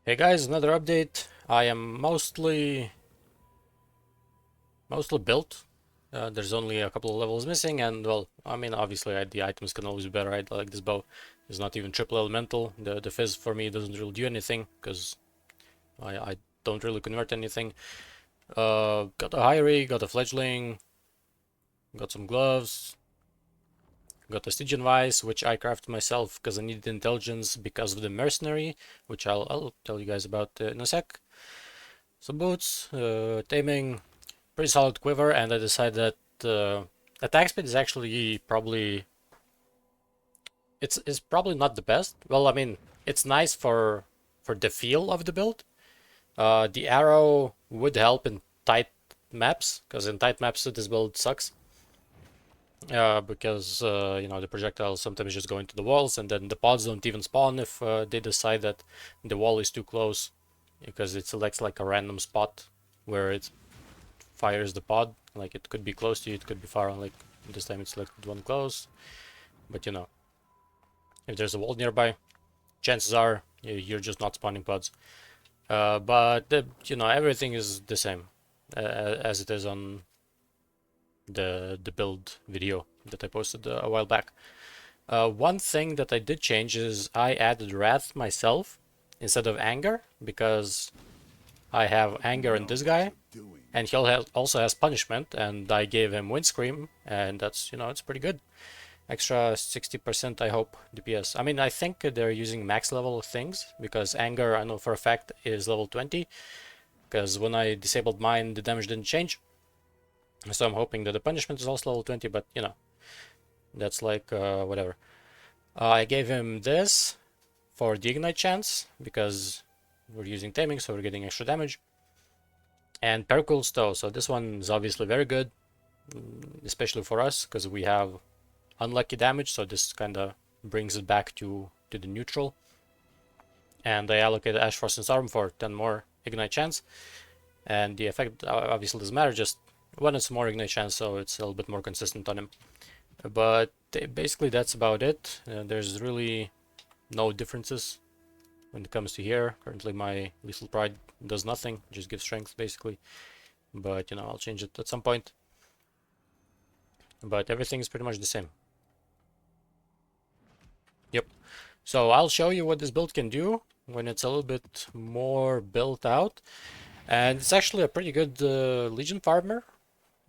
Hey guys, another update. I am mostly built. There's only a couple of levels missing, and well, I mean, obviously, the items can always be better. I like this bow. It's not even triple elemental. The fizz for me doesn't really do anything because I don't really convert anything. Got a Hyrie, got a fledgling, got some gloves, got a Stygian Vice, which I crafted myself because I needed intelligence because of the mercenary, which I'll tell you guys about in a sec. Some boots, taming, pretty solid quiver, and I decided that attack speed is actually probably it's probably not the best. Well, I mean, it's nice for the feel of the build. The arrow would help in tight maps, because in tight maps this build sucks. Because you know, the projectiles sometimes just go into the walls, and then the pods don't even spawn if they decide that the wall is too close, because it selects like a random spot where it fires the pod. Like, it could be close to you, it could be far. Like, this time it selected one close, but you know, if there's a wall nearby, chances are you're just not spawning pods. But you know, everything is the same as it is on the build video that I posted a while back. One thing that I did change is I added wrath myself instead of anger, because I have anger in this guy, and he also has punishment, and I gave him wind scream, and that's, you know, it's pretty good. Extra 60%, I hope, DPS. I mean, I think they're using max level things, because anger, I know for a fact, is level 20, because when I disabled mine, the damage didn't change. So I'm hoping that the punishment is also level 20, but you know, that's like whatever. I gave him this for the ignite chance, because we're using taming, so we're getting extra damage. And Pericles Stow, so this one is obviously very good, especially for us, because we have unlucky damage, so this kind of brings it back to the neutral. And I allocated Ash Frost Arm for 10 more ignite chance, and the effect obviously doesn't matter, just when it's more ignite chance, so it's a little bit more consistent on him. But basically that's about it. There's really no differences when it comes to here. Currently my Lethal Pride does nothing, just gives strength basically, but you know, I'll change it at some point. But everything is pretty much the same. Yep. So I'll show you what this build can do when it's a little bit more built out. And it's actually a pretty good Legion farmer.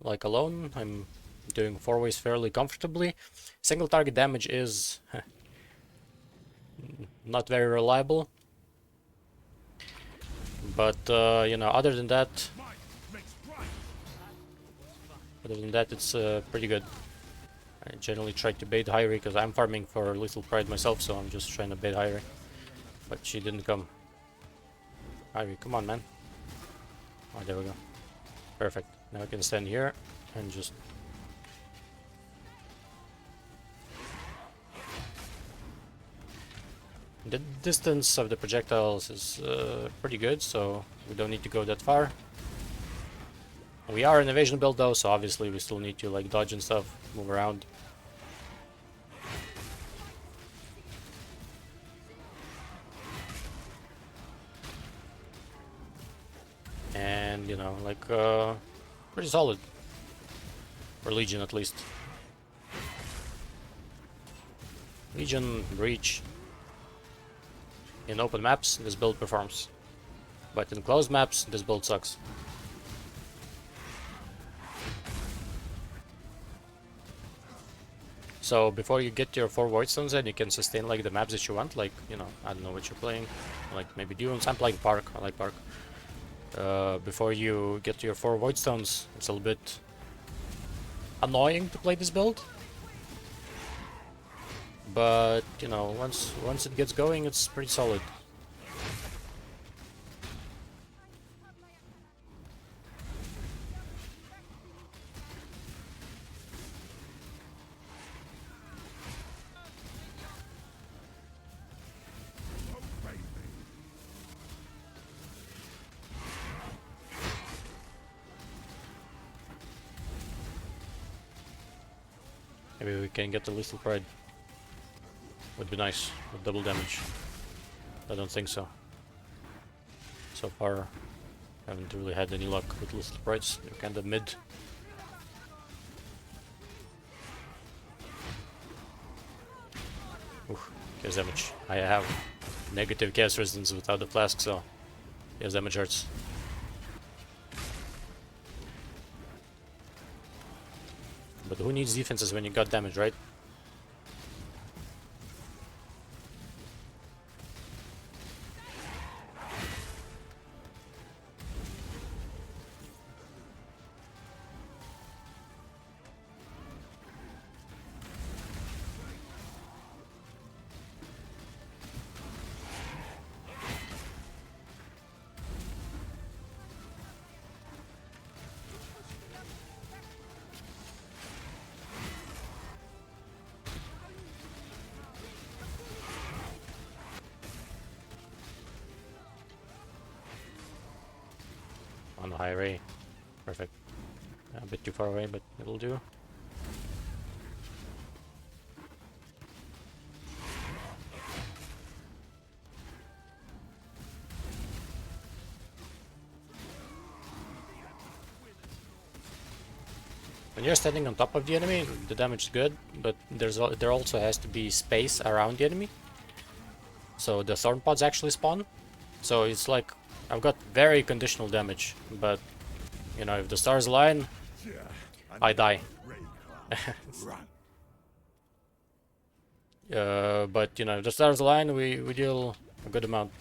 Like, alone, I'm doing 4 ways fairly comfortably. Single target damage is not very reliable. But, you know, other than that, it's pretty good. I generally try to bait Hyrie, because I'm farming for Lethal Pride myself, so I'm just trying to bait Hyrie. But she didn't come. Hyrie, come on, man. Oh, there we go. Perfect. Now I can stand here and just... The distance of the projectiles is pretty good, so we don't need to go that far. We are an evasion build though, so obviously we still need to like dodge and stuff, move around. And you know, like pretty solid. For Legion at least. Legion, Breach. In open maps, this build performs. But in closed maps, this build sucks. So before you get your 4 Void Stones in, you can sustain like the maps that you want, like, you know, I don't know what you're playing, like maybe Dunes. I'm playing Park, I like Park. Before you get to your 4 Void Stones, it's a little bit annoying to play this build. But, you know, once it gets going, it's pretty solid. Maybe we can get the Lethal Pride. Would be nice, with double damage. I don't think so. so far. Haven't really had any luck with little sprites. They're kind of mid. Oof, chaos damage. I have negative chaos resistance without the flask, so chaos damage hurts. But who needs defenses when you got damage, right? On the high ray. Perfect. A bit too far away, but it'll do. When you're standing on top of the enemy, the damage is good, but there also has to be space around the enemy. So the thorn pods actually spawn. So it's like I've got very conditional damage, but you know, if the stars align, I die. But you know, if the stars align, we deal a good amount.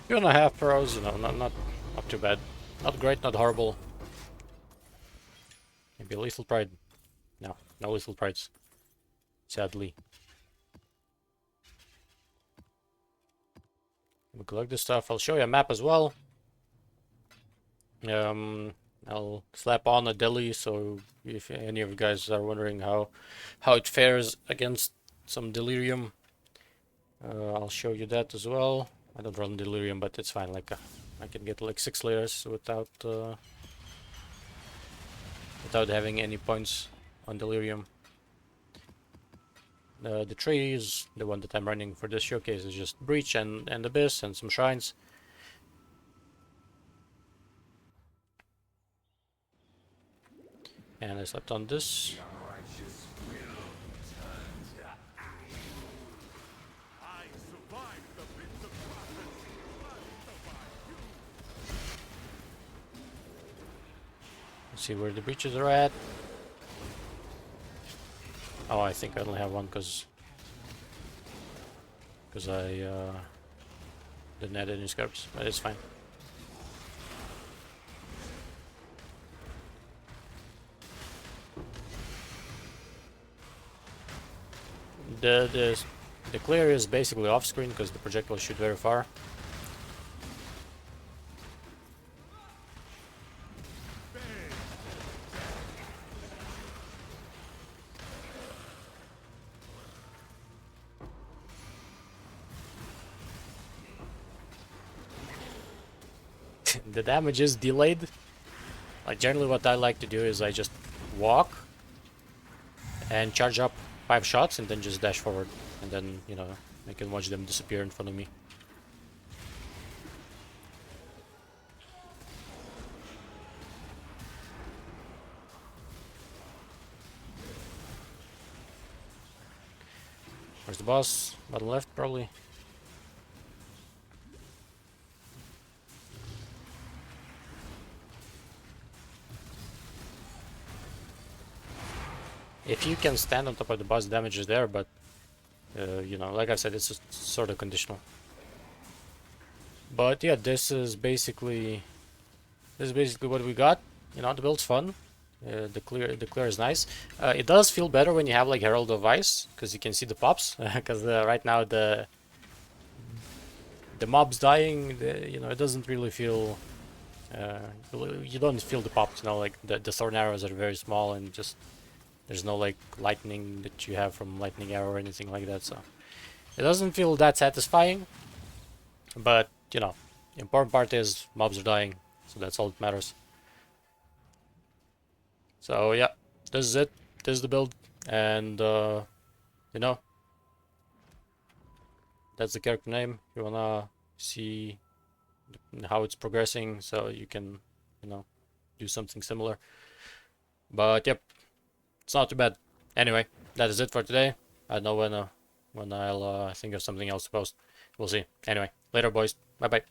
Two and a half pros, you know, not too bad. Not great, not horrible. Maybe a lethal pride. No lethal prides. Sadly. We collect this stuff. I'll show you a map as well. I'll slap on a deli, so if any of you guys are wondering how it fares against some delirium, I'll show you that as well. I don't run delirium, but it's fine. Like I can get like 6 layers without having any points on delirium. The tree is the one that I'm running for this showcase is just breach and abyss and some shrines. And I slept on this. Let's see where the breaches are at. Oh, I think I only have one because I didn't add any scarps, but it's fine. The clear is basically off screen because the projectiles shoot very far. The damage is delayed. Like generally what I like to do is I just walk and charge up 5 shots and then just dash forward, and then, you know, I can watch them disappear in front of me. Where's the boss? Bottom left, probably. If you can stand on top of the boss, damage is there, but you know, like I said, it's just sort of conditional. But yeah, this is basically what we got. You know, the build's fun. The clear is nice. It does feel better when you have like Herald of Ice, because you can see the pops. Because right now the mobs dying, you know, it doesn't really feel. You don't feel the pops, you know, like the thorn arrows are very small and just there's no like lightning that you have from lightning arrow or anything like that. So it doesn't feel that satisfying. But you know, the important part is mobs are dying, so that's all that matters. So yeah, this is it. This is the build, and you know, that's the character name. If you wanna see how it's progressing, so you can, you know, do something similar. But yep, it's not too bad. Anyway, that is it for today. I don't know when I'll think of something else to post. We'll see. Anyway, later, boys. Bye bye.